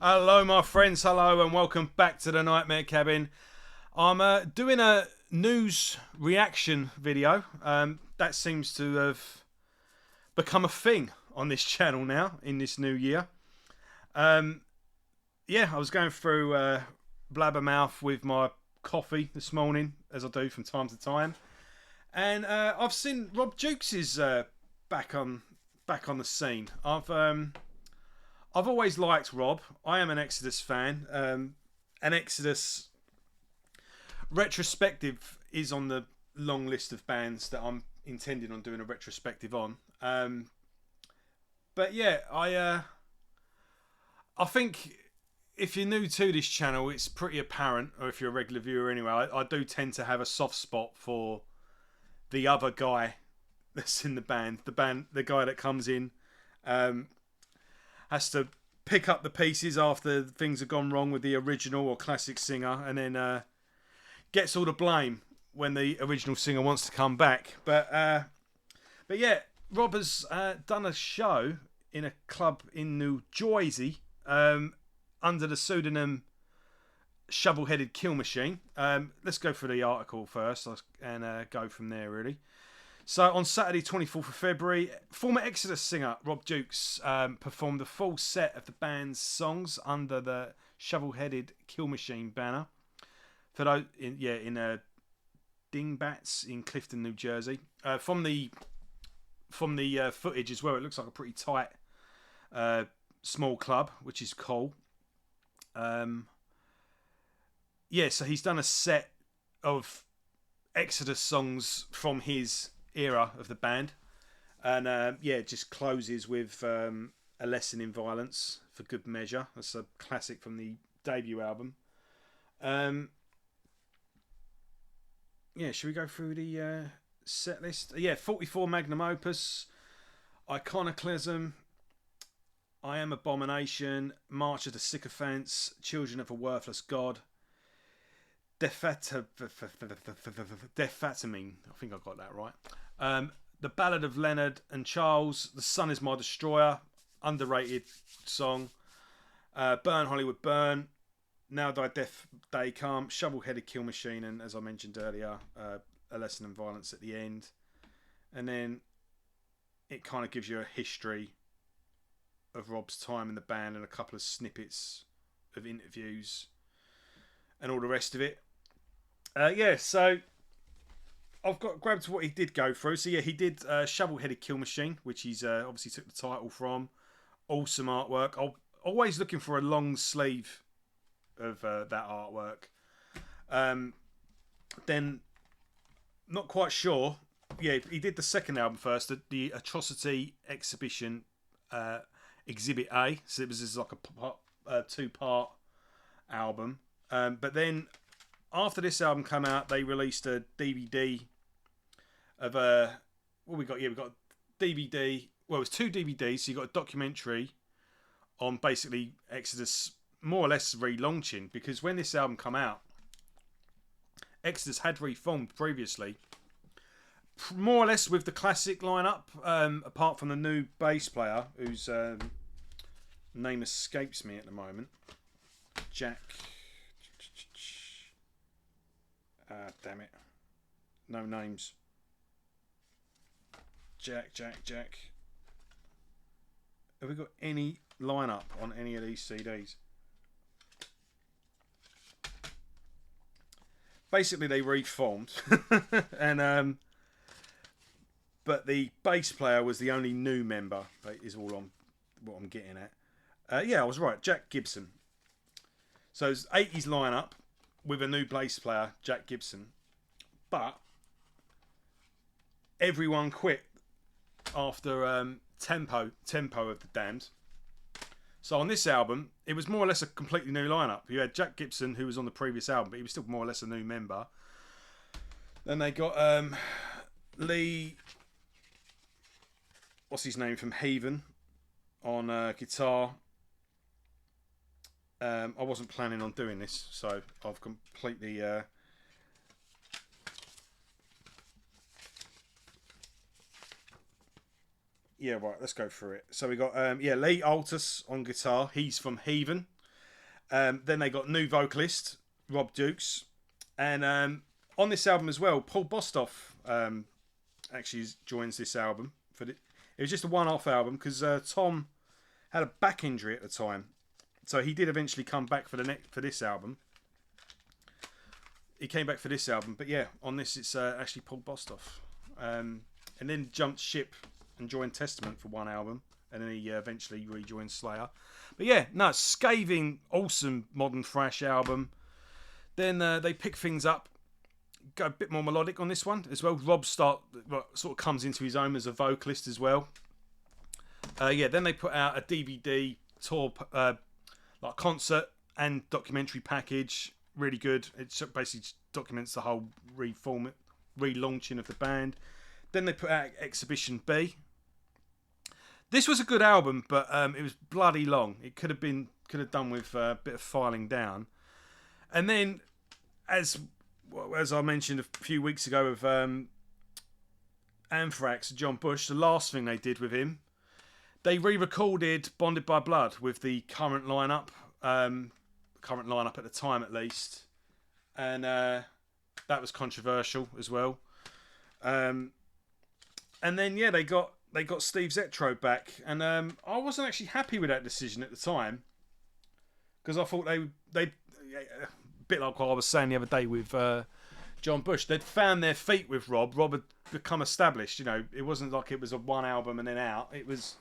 Hello, my friends. Hello, and welcome back to the Nightmare Cabin. I'm doing a news reaction video. That seems to have become a thing on this channel now in this new year. Um, yeah, I was going through Blabbermouth with my coffee this morning, as I do from time to time, and I've seen Rob Jukes is back on back on the scene. I've always liked Rob. I am an Exodus fan. An Exodus retrospective is on the long list of bands that I'm intending on doing a retrospective on. But yeah, I think if you're new to this channel, it's pretty apparent, or if you're a regular viewer anyway, I do tend to have a soft spot for the other guy that's in the band. The guy that comes in. Has to pick up the pieces after things have gone wrong with the original or classic singer, and then gets all the blame when the original singer wants to come back. But yeah, Rob has done a show in a club in New Jersey under the pseudonym Shovel-Headed Kill Machine. Let's go through the article first and go from there, really. So on Saturday, 24th of February, former Exodus singer Rob Jukes performed the full set of the band's songs under the Shovel-Headed Kill Machine banner. For those, in Dingbats in Clifton, New Jersey. From the footage as well, it looks like a pretty tight, small club, which is cool. So he's done a set of Exodus songs from his era of the band, and it just closes with A Lesson in Violence for good measure. That's a classic from the debut album. Should we go through the set list? 44 magnum opus, Iconoclasm, I Am Abomination, March of the Sycophants, Children of a Worthless God, Defatamine, I think I got that right. The Ballad of Leonard and Charles, The Sun Is My Destroyer, underrated song. Burn Hollywood Burn, Now Thy Death Day Come, Shovel-Headed Kill Machine, and as I mentioned earlier, A Lesson in Violence at the end. And then it kind of gives you a history of Rob's time in the band and a couple of snippets of interviews and all the rest of it. So I've got grabbed what he did go through. So yeah, he did Shovel-Headed Kill Machine, which he's obviously took the title from. Awesome artwork. I'm always looking for a long sleeve of that artwork. Then not quite sure. Yeah, he did the second album first, the Atrocity Exhibition Exhibit A. So it was just like a two-part album. But then after this album came out, they released a DVD of what we got. Yeah, we got DVD. Well, it was two DVDs. So you got a documentary on basically Exodus, more or less relaunching, because when this album came out, Exodus had reformed previously, more or less with the classic lineup, apart from the new bass player whose name escapes me at the moment, Jack. Damn it. No names. Jack. Have we got any lineup on any of these CDs? Basically, they reformed, and but the bass player was the only new member. Is what I'm getting at. I was right. Jack Gibson. So it's 80s lineup with a new bass player, Jack Gibson, but everyone quit after Tempo of the Damned. So on this album, it was more or less a completely new lineup. You had Jack Gibson, who was on the previous album, but he was still more or less a new member. Then they got Lee, what's his name, from Haven on guitar. I wasn't planning on doing this, so I've completely Yeah, right, let's go through it. So we got Lee Altus on guitar. He's from Heathen. Then they got new vocalist Rob Dukes, and on this album as well, Paul Bostoff actually joins this album. It was just a one-off album because Tom had a back injury at the time, so he did eventually come back for this album. He came back for this album, but yeah, on this it's actually Paul Bostoff, and then jumped ship and joined Testament for one album, and then he eventually rejoined Slayer. But yeah, no, scathing, awesome modern thrash album. Then they pick things up, go a bit more melodic on this one as well. Rob sort of comes into his own as a vocalist as well. Then they put out a DVD tour, like concert and documentary package. Really good. It basically documents the whole relaunching of the band. Then they put out Exhibition B. This was a good album, but it was bloody long. It could have done with a bit of filing down. And then, as I mentioned a few weeks ago with Anthrax, John Bush, the last thing they did with him, they re-recorded Bonded by Blood with the current lineup at the time at least, and that was controversial as well. And then they got Steve Zetro back, and I wasn't actually happy with that decision at the time because I thought they a bit like what I was saying the other day with John Bush. They'd found their feet with Rob. Rob had become established. You know, it wasn't like it was a one album and then out. It was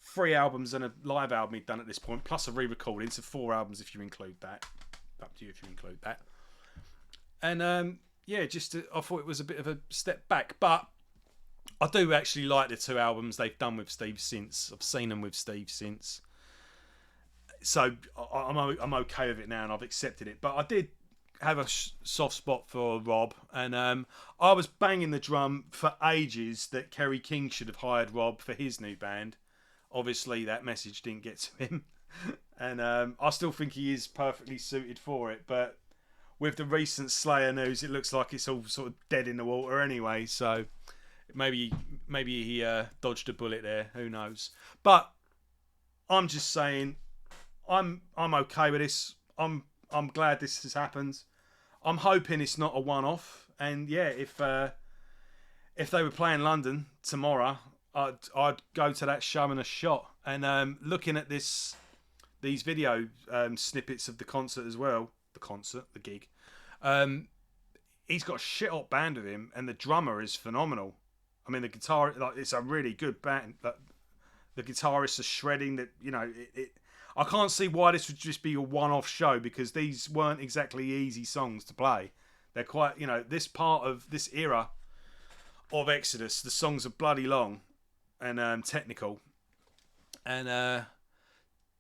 3 albums and a live album he'd done at this point, plus a re-recording, so 4 albums if you include that. Up to you if you include that. And I thought it was a bit of a step back, but I do actually like the 2 albums they've done with Steve since. I've seen them with Steve since, so I'm okay with it now, and I've accepted it. But I did have a soft spot for Rob, and I was banging the drum for ages that Kerry King should have hired Rob for his new band. Obviously, that message didn't get to him, and I still think he is perfectly suited for it. But with the recent Slayer news, it looks like it's all sort of dead in the water anyway. So maybe he dodged a bullet there. Who knows? But I'm just saying, I'm okay with this. I'm glad this has happened. I'm hoping it's not a one-off. And yeah, if they were playing London tomorrow, I'd go to that show and a shot. And looking at these video snippets of the concert as well, the gig, he's got a shit hot band with him, and the drummer is phenomenal. I mean, the guitar, it's a really good band. The guitarists are shredding. That I can't see why this would just be a one-off show, because these weren't exactly easy songs to play. They're quite, this part of this era of Exodus, the songs are bloody long and technical, and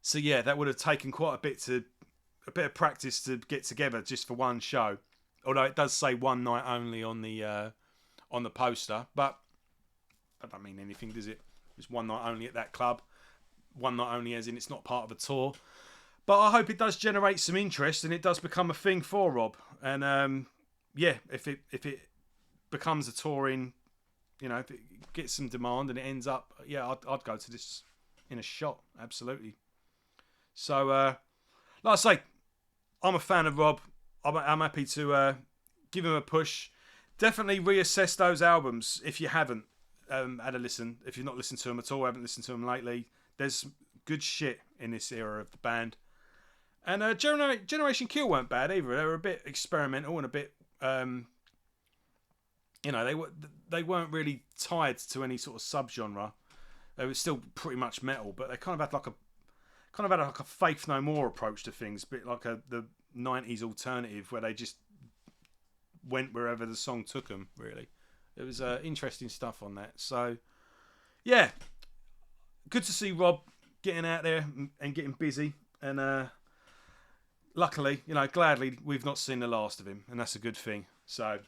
so yeah, that would have taken quite a bit of practice to get together just for one show. Although it does say one night only on the poster, but that don't mean anything, does it? It's one night only at that club. One night only as in it's not part of a tour. But I hope it does generate some interest and it does become a thing for Rob. And if it becomes a touring, if it gets some demand and it ends up, I'd go to this in a shot. Absolutely. So, like I say, I'm a fan of Rob. I'm happy to give him a push. Definitely reassess those albums if you haven't had a listen. If you've not listened to them at all, haven't listened to them lately. There's good shit in this era of the band. And Generation Kill weren't bad either. They were a bit experimental and a bit, they weren't really tied to any sort of subgenre. They were still pretty much metal, but they kind of had like a Faith No More approach to things, a bit like the 90s alternative where they just went wherever the song took them, really. It was interesting stuff on that. So, yeah, good to see Rob getting out there and getting busy. And luckily, gladly, we've not seen the last of him, and that's a good thing. So,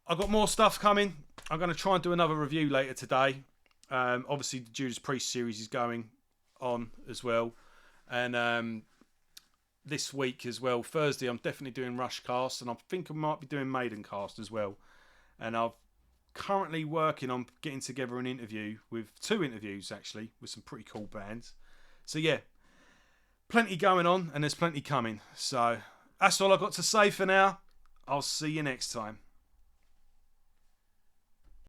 I've got more stuff coming. I'm going to try and do another review later today. Obviously, the Judas Priest series is going on as well. And this week as well, Thursday, I'm definitely doing Rushcast, and I think I might be doing Maidencast as well. And I'm currently working on getting together an interview with 2 interviews, actually, with some pretty cool bands. So, yeah, plenty going on and there's plenty coming. So that's all I've got to say for now. I'll see you next time.